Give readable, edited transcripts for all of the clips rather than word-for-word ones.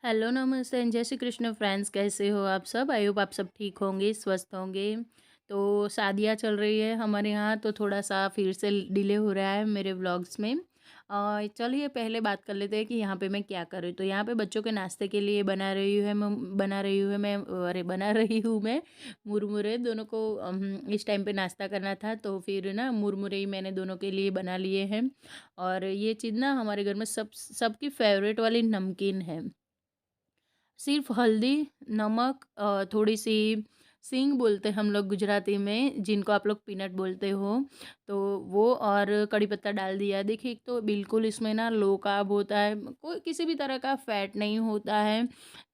Hello, नमस्ते and जय Shri Krishna friends. कैसे हो आप सब? आई होप आप सब ठीक होंगे, स्वस्थ होंगे। तो शादियाँ चल रही है हमारे यहाँ, तो थोड़ा-सा फिर से डिले हो रहा है मेरे व्लॉग्स में। चलिए पहले बात कर लेते हैं कि यहाँ पे मैं क्या कर रही हूँ। तो यहाँ पे बच्चों के नाश्ते के लिए बना रही हूँ मैं मुरमुरे। दोनों को इस टाइम पे नाश्ता करना था, तो फिर ना मुरमुरे ही मैंने दोनों के लिए बना लिए हैं। और ये चीज़ ना हमारे घर में सबकी फ़ेवरेट वाली नमकीन है। सिर्फ हल्दी, नमक, थोड़ी-सी सींग बोलते हैं हम लोग गुजराती में, जिनको आप लोग पीनट बोलते हो, तो वो और कड़ी पत्ता डाल दिया। देखिए, एक तो बिल्कुल इसमें ना लो कार्ब होता है, कोई किसी भी तरह का फैट नहीं होता है,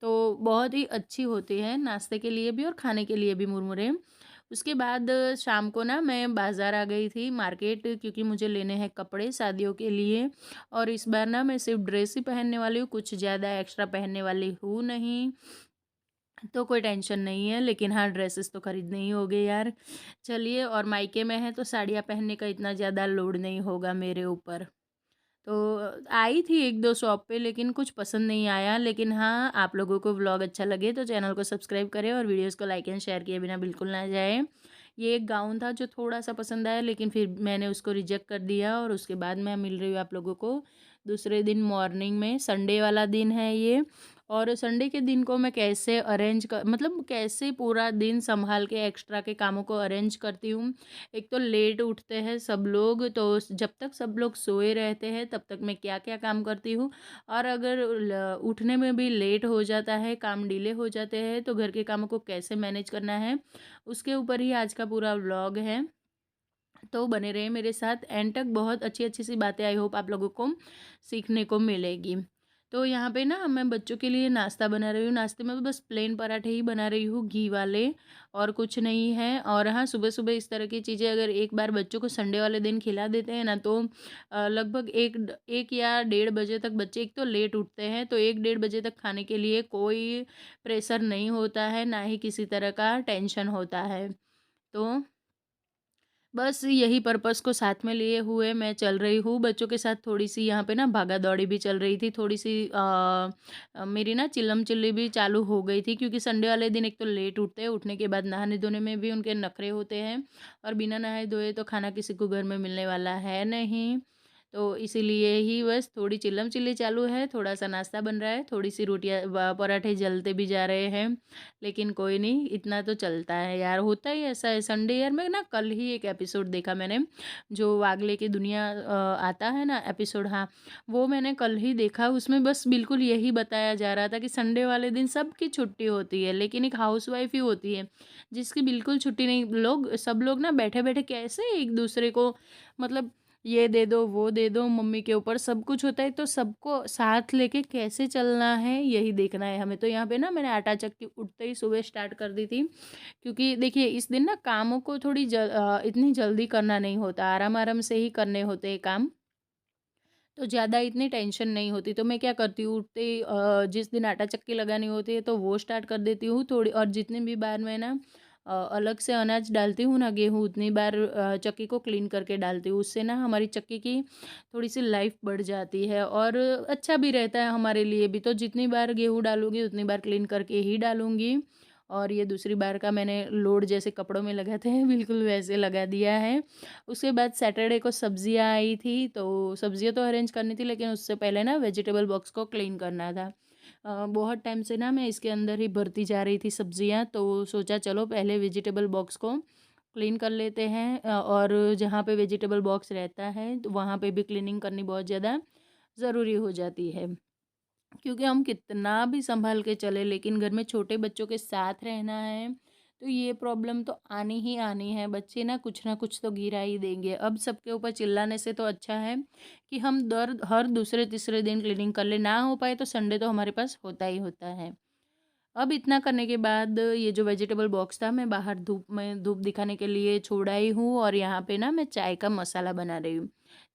तो बहुत ही अच्छी होती है नाश्ते के लिए भी और खाने के लिए भी मुरमुरे। उसके बाद शाम को ना मैं बाज़ार आ गई थी मार्केट, क्योंकि मुझे लेने हैं कपड़े शादियों के लिए। और इस बार ना मैं सिर्फ ड्रेस ही पहनने वाली हूँ, कुछ ज़्यादा एक्स्ट्रा पहनने वाली हूँ नहीं, तो कोई टेंशन नहीं है। लेकिन हाँ, ड्रेसेस तो खरीदने ही होंगे यार। चलिए, और मायके में है तो साड़ियाँ पहनने का इतना ज़्यादा लोड नहीं होगा मेरे ऊपर। तो आई थी 1-2 शॉप पे, लेकिन कुछ पसंद नहीं आया। लेकिन हाँ, आप लोगों को व्लॉग अच्छा लगे तो चैनल को सब्सक्राइब करें और वीडियोस को लाइक एंड शेयर किए बिना बिल्कुल ना जाएँ। ये एक गाउन था जो थोड़ा-सा पसंद आया, लेकिन फिर मैंने उसको रिजेक्ट कर दिया। और उसके बाद मैं मिल रही हूँ आप लोगों को दूसरे दिन मॉर्निंग में। संडे वाला दिन है ये। और संडे के दिन को मैं कैसे अरेंज कर मतलब कैसे पूरा दिन सँभाल के एक्स्ट्रा के कामों को अरेंज करती हूँ। एक तो लेट उठते हैं सब लोग, तो जब तक सब लोग सोए रहते हैं तब तक मैं क्या-क्या काम करती हूँ। और अगर उठने में भी लेट हो जाता है, काम डिले हो जाते हैं, तो घर के कामों को कैसे मैनेज करना है, उसके ऊपर ही आज का पूरा व्लॉग है। तो बने रहिए मेरे साथ एंड तक, बहुत अच्छी-अच्छी सी बातें आई होप आप लोगों को सीखने को मिलेगी। तो यहाँ पे ना मैं बच्चों के लिए नाश्ता बना रही हूँ। नाश्ते में बस प्लेन पराठे ही बना रही हूँ, घी वाले, और कुछ नहीं है। और हाँ, सुबह-सुबह इस तरह की चीज़ें अगर एक बार बच्चों को संडे वाले दिन खिला देते हैं ना, तो लगभग 1 या डेढ़ बजे तक बच्चे एक तो लेट उठते हैं, तो 1 डेढ़ बजे तक खाने के लिए कोई प्रेशर नहीं होता है, ना ही किसी तरह का टेंशन होता है। तो बस यही पर्पस को साथ में लिए हुए मैं चल रही हूँ। बच्चों के साथ थोड़ी-सी यहाँ पे ना भागा-दौड़ी भी चल रही थी। थोड़ी-सी मेरी ना चिल्लम-चिल्ली भी चालू हो गई थी, क्योंकि संडे वाले दिन एक तो लेट उठते हैं, उठने के बाद नहाने-धोने में भी उनके नखरे होते हैं, और बिना नहाए-धोए तो खाना किसी को घर में मिलने वाला है नहीं। तो इसीलिए ही बस थोड़ी चिल्लम-चिल्ली चालू है, थोड़ा-सा नाश्ता बन रहा है, थोड़ी-सी रोटियाँ पराठे जलते भी जा रहे हैं। लेकिन कोई नहीं, इतना तो चलता है यार, होता ही ऐसा है संडे। यार मैं ना कल ही एक एपिसोड देखा मैंने, जो वागले की दुनिया आता है ना एपिसोड, हाँ, वो मैंने कल ही देखा। उसमें बस बिल्कुल यही बताया जा रहा था कि संडे वाले दिन सबकी छुट्टी होती है, लेकिन एक हाउसवाइफ ही होती है जिसकी बिल्कुल छुट्टी नहीं। सब लोग ना बैठे-बैठे कैसे एक दूसरे को, मतलब ये दे दो, वो दे दो, मम्मी के ऊपर सब कुछ होता है, तो सबको साथ लेके कैसे चलना है यही देखना है हमें। तो यहाँ पे ना मैंने आटा चक्की उठते ही सुबह स्टार्ट कर दी थी, क्योंकि देखिए इस दिन ना कामों को इतनी जल्दी करना नहीं होता, आराम-आराम से ही करने होते हैं काम, तो ज़्यादा इतनी टेंशन नहीं होती। तो मैं क्या करती हूँ, उठते ही जिस दिन आटा चक्की लगानी होती है तो वो स्टार्ट कर देती हूँ थोड़ी। और जितनी भी बार मैं ना अलग से अनाज डालती हूँ ना, गेहूँ, उतनी बार चक्की को क्लीन करके डालती हूँ। उससे ना हमारी चक्की की थोड़ी-सी लाइफ बढ़ जाती है और अच्छा भी रहता है हमारे लिए भी। तो जितनी बार गेहूँ डालूँगी उतनी बार क्लीन करके ही डालूँगी। और ये दूसरी बार का मैंने लोड जैसे कपड़ों में लगाते हैं बिल्कुल वैसे लगा दिया है। उसके बाद सैटरडे को सब्जियाँ आई थी, तो सब्जियाँ तो अरेंज करनी थी, लेकिन उससे पहले ना वेजिटेबल बॉक्स को क्लीन करना था। बहुत टाइम से ना मैं इसके अंदर ही भरती जा रही थी सब्जियाँ, तो सोचा चलो पहले वेजिटेबल बॉक्स को क्लीन कर लेते हैं। और जहाँ पे वेजिटेबल बॉक्स रहता है तो वहाँ पे भी क्लीनिंग करनी बहुत ज़्यादा ज़रूरी हो जाती है। क्योंकि हम कितना भी संभाल के चले, लेकिन घर में छोटे बच्चों के साथ रहना है, तो ये प्रॉब्लम तो आनी ही आनी है। बच्चे ना कुछ तो गिरा ही देंगे। अब सबके ऊपर चिल्लाने से तो अच्छा है कि हम दर हर दूसरे तीसरे दिन क्लीनिंग कर ले, ना हो पाए तो संडे तो हमारे पास होता ही होता है। अब इतना करने के बाद ये जो वेजिटेबल बॉक्स था मैं बाहर धूप में धूप दिखाने के लिए छोड़ आई हूँ, और यहाँ पे ना मैं चाय का मसाला बना रही हूँ।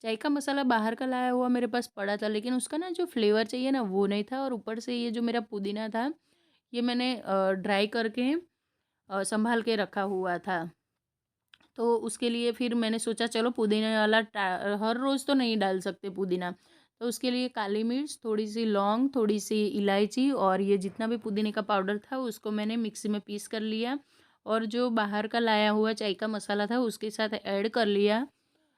चाय का मसाला बाहर का लाया हुआ मेरे पास पड़ा था, लेकिन उसका ना जो फ्लेवर चाहिए ना वो नहीं था। और ऊपर से ये जो मेरा पुदीना था, ये मैंने ड्राई करके संभाल के रखा हुआ था। तो उसके लिए फिर मैंने सोचा चलो पुदीने वाला हर रोज़ तो नहीं डाल सकते पुदीना, तो उसके लिए काली मिर्च, थोड़ी सी लौंग, थोड़ी सी इलायची और ये जितना भी पुदीने का पाउडर था उसको मैंने मिक्सी में पीस कर लिया और जो बाहर का लाया हुआ चाय का मसाला था उसके साथ ऐड कर लिया।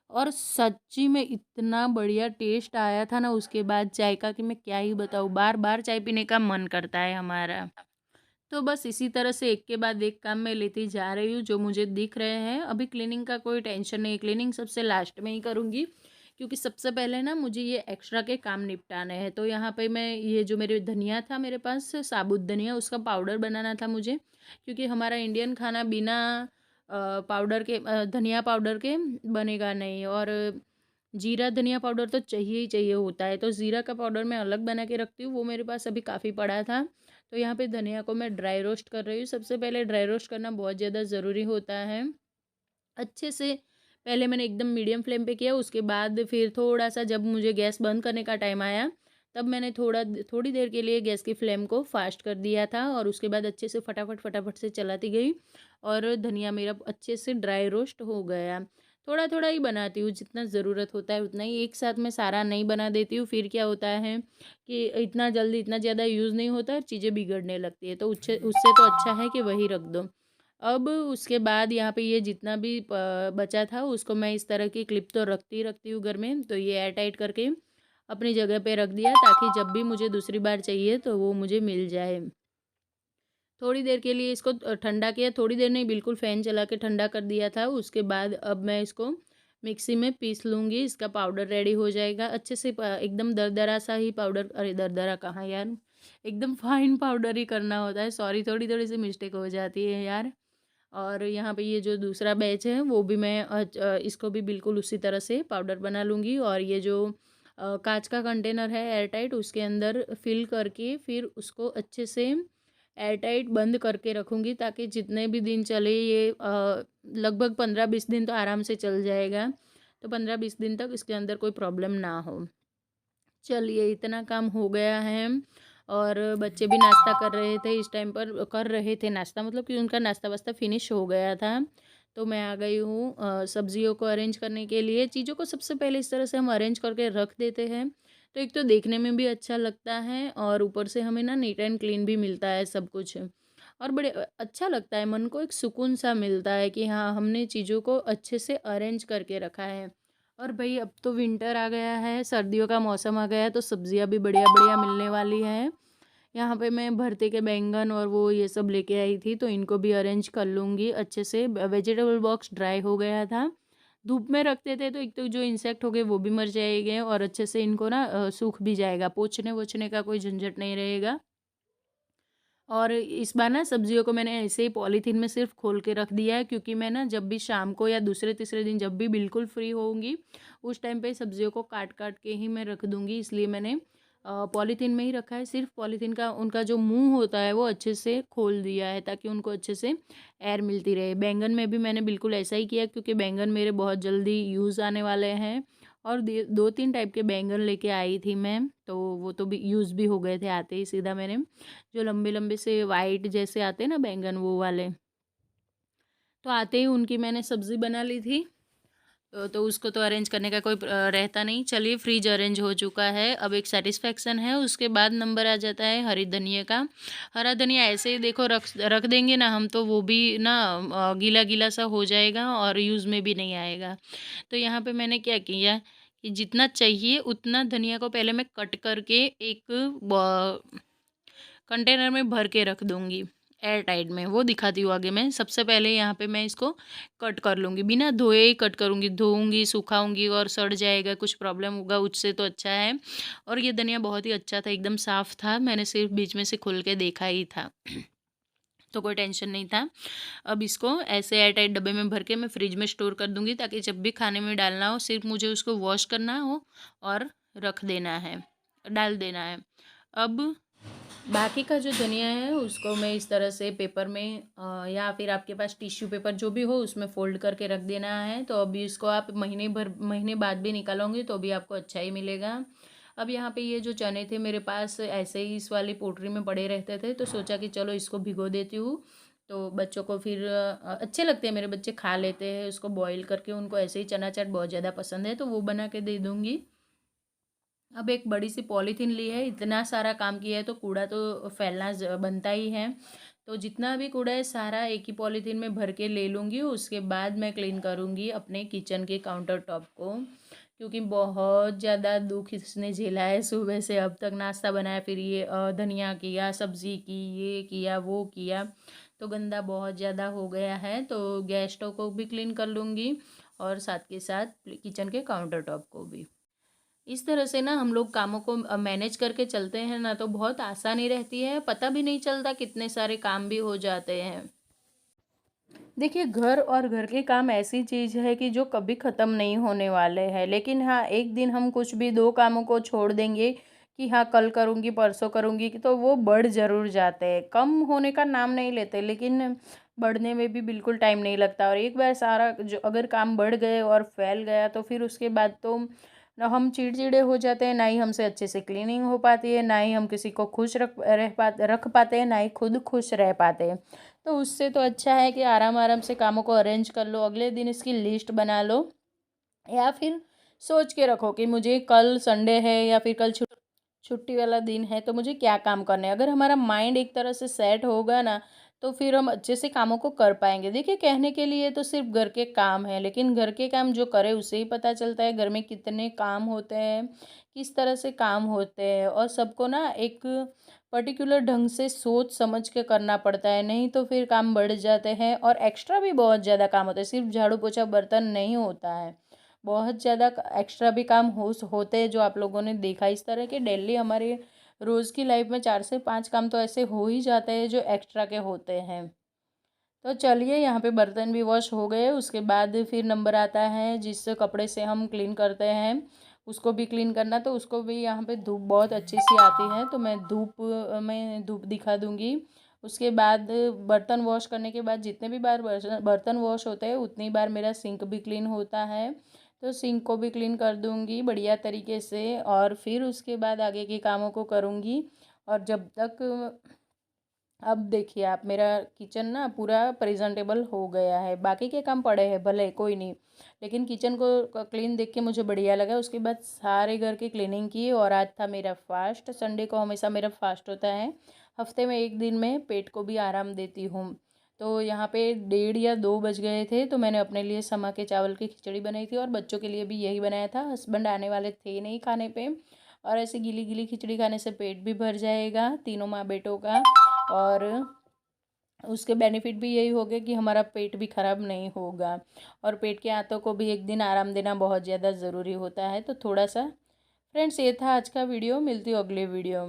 और सच्ची में इतना बढ़िया टेस्ट आया था ना उसके बाद चाय का कि मैं क्या ही बताऊँ, बार बार चाय पीने का मन करता है हमारा। तो बस इसी तरह से एक के बाद एक काम मैं लेती जा रही हूँ जो मुझे दिख रहे हैं। अभी क्लीनिंग का कोई टेंशन नहीं, क्लीनिंग सबसे लास्ट में ही करूँगी क्योंकि सबसे पहले ना मुझे ये एक्स्ट्रा के काम निपटाने हैं। तो यहाँ पे मैं ये जो मेरे धनिया था मेरे पास साबुत धनिया, उसका पाउडर बनाना था मुझे, क्योंकि हमारा इंडियन खाना बिना पाउडर के धनिया पाउडर के बनेगा नहीं। और जीरा धनिया पाउडर तो चाहिए ही चाहिए होता है, तो ज़ीरा का पाउडर मैं अलग बना के रखती हूँ, वो मेरे पास अभी काफ़ी पड़ा था। तो यहाँ पे धनिया को मैं ड्राई रोस्ट कर रही हूँ। सबसे पहले ड्राई रोस्ट करना बहुत ज़्यादा ज़रूरी होता है। अच्छे से पहले मैंने एकदम मीडियम फ्लेम पे किया, उसके बाद फिर थोड़ा-सा जब मुझे गैस बंद करने का टाइम आया, तब मैंने थोड़ी देर के लिए गैस की फ्लेम को फ़ास्ट कर दिया था और उसके बाद अच्छे से फटाफट से चलाती गई और धनिया मेरा अच्छे से ड्राई रोस्ट हो गया। थोड़ा-थोड़ा ही बनाती हूँ, जितना ज़रूरत होता है उतना ही, एक साथ मैं सारा नहीं बना देती हूँ, फिर क्या होता है कि इतना जल्दी इतना ज़्यादा यूज़ नहीं होता और चीज़ें बिगड़ने लगती है, तो उससे उससे तो अच्छा है कि वही रख दो। अब उसके बाद यहाँ पे ये जितना भी बचा था उसको मैं इस तरह की क्लिप तो रखती हूँ घर में, तो ये एयर टाइट करके अपनी जगह पे रख दिया ताकि जब भी मुझे दूसरी बार चाहिए तो वो मुझे मिल जाए। थोड़ी देर के लिए इसको ठंडा किया, थोड़ी देर नहीं बिल्कुल फ़ैन चला के ठंडा कर दिया था। उसके बाद अब मैं इसको मिक्सी में पीस लूँगी, इसका पाउडर रेडी हो जाएगा अच्छे से। एकदम दरदरा सा ही पाउडर, अरे दरदरा कहाँ यार, एकदम फाइन पाउडर ही करना होता है, सॉरी थोड़ी थोड़ी सी मिस्टेक हो जाती है यार। और यहाँ पे ये जो दूसरा बैच है वो भी मैं इसको भी बिल्कुल उसी तरह से पाउडर बना लूँगी और ये जो कांच का कंटेनर है एयर टाइट, उसके अंदर फिल करके फिर उसको अच्छे से एयर टाइट बंद करके रखूँगी ताकि जितने भी दिन चले ये लगभग 15-20 दिन तो आराम से चल जाएगा। तो 15-20 दिन तक इसके अंदर कोई प्रॉब्लम ना हो। चलिए इतना काम हो गया है और बच्चे भी नाश्ता कर रहे थे, इस टाइम पर कर रहे थे नाश्ता, मतलब कि उनका नाश्ता वास्ता फिनिश हो गया था। तो मैं आ गई हूँ सब्जियों को अरेंज करने के लिए। चीज़ों को सबसे पहले इस तरह से हम अरेंज करके रख देते हैं तो एक तो देखने में भी अच्छा लगता है और ऊपर से हमें ना नीट एंड क्लीन भी मिलता है सब कुछ, और बड़े अच्छा लगता है, मन को एक सुकून सा मिलता है कि हाँ हमने चीज़ों को अच्छे से अरेंज करके रखा है। और भाई अब तो विंटर आ गया है, सर्दियों का मौसम आ गया है, तो सब्जियां भी बढ़िया बढ़िया मिलने वाली हैं। यहाँ पे मैं भरते के बैंगन और वो ये सब लेके आई थी, तो इनको भी अरेंज कर लूँगी अच्छे से। वेजिटेबल बॉक्स ड्राई हो गया था, धूप में रखते थे तो एक तो जो इंसेक्ट हो गए वो भी मर जाएंगे और अच्छे से इनको ना सूख भी जाएगा, पोंछने वोछने का कोई झंझट नहीं रहेगा। और इस बार ना सब्जियों को मैंने ऐसे ही पॉलीथीन में सिर्फ खोल के रख दिया है, क्योंकि मैं ना जब भी शाम को या दूसरे तीसरे दिन जब भी बिल्कुल फ्री होऊंगी उस टाइम पे सब्जियों को काट काट के ही मैं रख दूंगी, इसलिए मैंने पॉलीथीन में ही रखा है। सिर्फ पॉलीथीन का उनका जो मुंह होता है वो अच्छे से खोल दिया है ताकि उनको अच्छे से एयर मिलती रहे। बैंगन में भी मैंने बिल्कुल ऐसा ही किया क्योंकि बैंगन मेरे बहुत जल्दी यूज़ आने वाले हैं और 2-3 टाइप के बैंगन लेके आई थी मैं, तो वो तो भी यूज़ भी हो गए थे आते ही सीधा मैंने। जो लंबे लंबे से वाइट जैसे आते हैं ना बैंगन, वो वाले, तो आते ही उनकी मैंने सब्ज़ी बना ली थी। तो उसको तो अरेंज करने का कोई रहता नहीं। चलिए फ्रिज अरेंज हो चुका है, अब एक सेटिस्फेक्शन है। उसके बाद नंबर आ जाता है हरी धनिया का। हरा धनिया ऐसे ही देखो रख रख देंगे ना हम तो वो भी ना गीला गीला सा हो जाएगा और यूज़ में भी नहीं आएगा। तो यहाँ पे मैंने क्या किया कि जितना चाहिए उतना धनिया को पहले मैं कट करके एक कंटेनर में भर के रख दूँगी एयर टाइट में। वो दिखाती हूँ आगे मैं। सबसे पहले यहाँ पे मैं इसको कट कर लूँगी, बिना धोए ही कट करूँगी, धोऊँगी, सुखाऊँगी और सड़ जाएगा, कुछ प्रॉब्लम होगा, उससे तो अच्छा है। और ये धनिया बहुत ही अच्छा था, एकदम साफ़ था, मैंने सिर्फ बीच में से खोल के देखा ही था। तो कोई टेंशन नहीं था। अब इसको ऐसे एयर टाइट डब्बे में भर के मैं फ्रिज में स्टोर कर दूँगी ताकि जब भी खाने में डालना हो सिर्फ मुझे उसको वॉश करना हो और रख देना है, डाल देना है। अब बाकी का जो धनिया है उसको मैं इस तरह से पेपर में या फिर आपके पास टिश्यू पेपर जो भी हो उसमें फ़ोल्ड करके रख देना है। तो अभी इसको आप महीने बाद भी निकालोगे तो भी आपको अच्छा ही मिलेगा। अब यहाँ पे ये जो चने थे मेरे पास ऐसे ही इस वाली पोटली में पड़े रहते थे, तो सोचा कि चलो इसको भिगो देती हूँ। तो बच्चों को फिर अच्छे लगते हैं, मेरे बच्चे खा लेते हैं उसको बॉईल करके, उनको ऐसे ही चना चाट बहुत ज़्यादा पसंद है तो वो बना के दे दूँगी। अब एक बड़ी सी पॉलीथीन ली है, इतना सारा काम किया है तो कूड़ा तो फैलना बनता ही है। तो जितना भी कूड़ा है सारा एक ही पॉलीथीन में भर के ले लूँगी, उसके बाद मैं क्लीन करूँगी अपने किचन के काउंटर टॉप को, क्योंकि बहुत ज़्यादा दुख इसने झेला है सुबह से अब तक। नाश्ता बनाया, फिर ये धनिया किया, सब्ज़ी की, ये किया वो किया, तो गंदा बहुत ज़्यादा हो गया है। तो गैस स्टोव को भी क्लीन कर लूँगी और साथ के साथ किचन के काउंटर टॉप को भी। इस तरह से ना हम लोग कामों को मैनेज करके चलते हैं ना, तो बहुत आसानी रहती है, पता भी नहीं चलता कितने सारे काम भी हो जाते हैं। देखिए, घर और घर के काम ऐसी चीज़ है कि जो कभी ख़त्म नहीं होने वाले हैं, लेकिन हाँ, एक दिन हम कुछ भी 2 कामों को छोड़ देंगे कि हाँ, कल करूँगी, परसों करूँगी, तो वो बढ़ ज़रूर जाते हैं। कम होने का नाम नहीं लेते, लेकिन बढ़ने में भी बिल्कुल टाइम नहीं लगता। और एक बार सारा जो अगर काम बढ़ गए और फैल गया, तो फिर उसके बाद तो ना हम चिड़चिड़े हो जाते हैं, ना ही हमसे अच्छे से क्लीनिंग हो पाती है, ना ही हम किसी को खुश रख पाते हैं, ना ही खुद खुश रह पाते हैं। तो उससे तो अच्छा है कि आराम आराम से कामों को अरेंज कर लो, अगले दिन इसकी लिस्ट बना लो, या फिर सोच के रखो कि मुझे कल संडे है या फिर कल छुट्टी वाला दिन है तो मुझे क्या काम करने हैं। अगर हमारा माइंड एक तरह से सेट होगा ना, तो फिर हम अच्छे से कामों को कर पाएंगे। देखिए, कहने के लिए तो सिर्फ घर के काम है, लेकिन घर के काम जो करे उसे ही पता चलता है घर में कितने काम होते हैं, किस तरह से काम होते हैं, और सबको ना एक पर्टिकुलर ढंग से सोच समझ के करना पड़ता है, नहीं तो फिर काम बढ़ जाते हैं और एक्स्ट्रा भी बहुत ज़्यादा काम होता है। सिर्फ झाड़ू पोछा बर्तन नहीं होता है, बहुत ज़्यादा एक्स्ट्रा भी काम होते हैं जो आप लोगों ने देखा। इस तरह के डेली हमारे रोज़ की लाइफ में 4 से 5 काम तो ऐसे हो ही जाते हैं जो एक्स्ट्रा के होते हैं। तो चलिए, यहाँ पे बर्तन भी वॉश हो गए, उसके बाद फिर नंबर आता है जिस कपड़े से हम क्लीन करते हैं उसको भी क्लीन करना। तो उसको भी यहाँ पे धूप बहुत अच्छी सी आती है, तो मैं धूप दिखा दूँगी। उसके बाद बर्तन वॉश करने के बाद जितने भी बार बर्तन वॉश होते हैं उतनी बार मेरा सिंक भी क्लीन होता है, तो सिंक को भी क्लीन कर दूँगी बढ़िया तरीके से, और फिर उसके बाद आगे के कामों को करूँगी। और जब तक अब देखिए आप, मेरा किचन ना पूरा प्रेजेंटेबल हो गया है, बाकी के काम पड़े हैं भले कोई नहीं, लेकिन किचन को क्लीन देख के मुझे बढ़िया लगा। उसके बाद सारे घर की क्लीनिंग की, और आज था मेरा फास्ट। संडे को हमेशा मेरा फास्ट होता है, हफ्ते में एक दिन में पेट को भी आराम देती हूँ। तो यहाँ पे 1:30 या 2 बज गए थे, तो मैंने अपने लिए समा के चावल की खिचड़ी बनाई थी और बच्चों के लिए भी यही बनाया था। हस्बैंड आने वाले थे नहीं खाने पे, और ऐसे गीली गीली खिचड़ी खाने से पेट भी भर जाएगा तीनों माँ बेटों का, और उसके बेनिफिट भी यही हो गया कि हमारा पेट भी खराब नहीं होगा। और पेट के आंतों को भी एक दिन आराम देना बहुत ज़्यादा ज़रूरी होता है। तो थोड़ा सा फ्रेंड्स, ये था आज का वीडियो, मिलती हूँ अगले वीडियो में।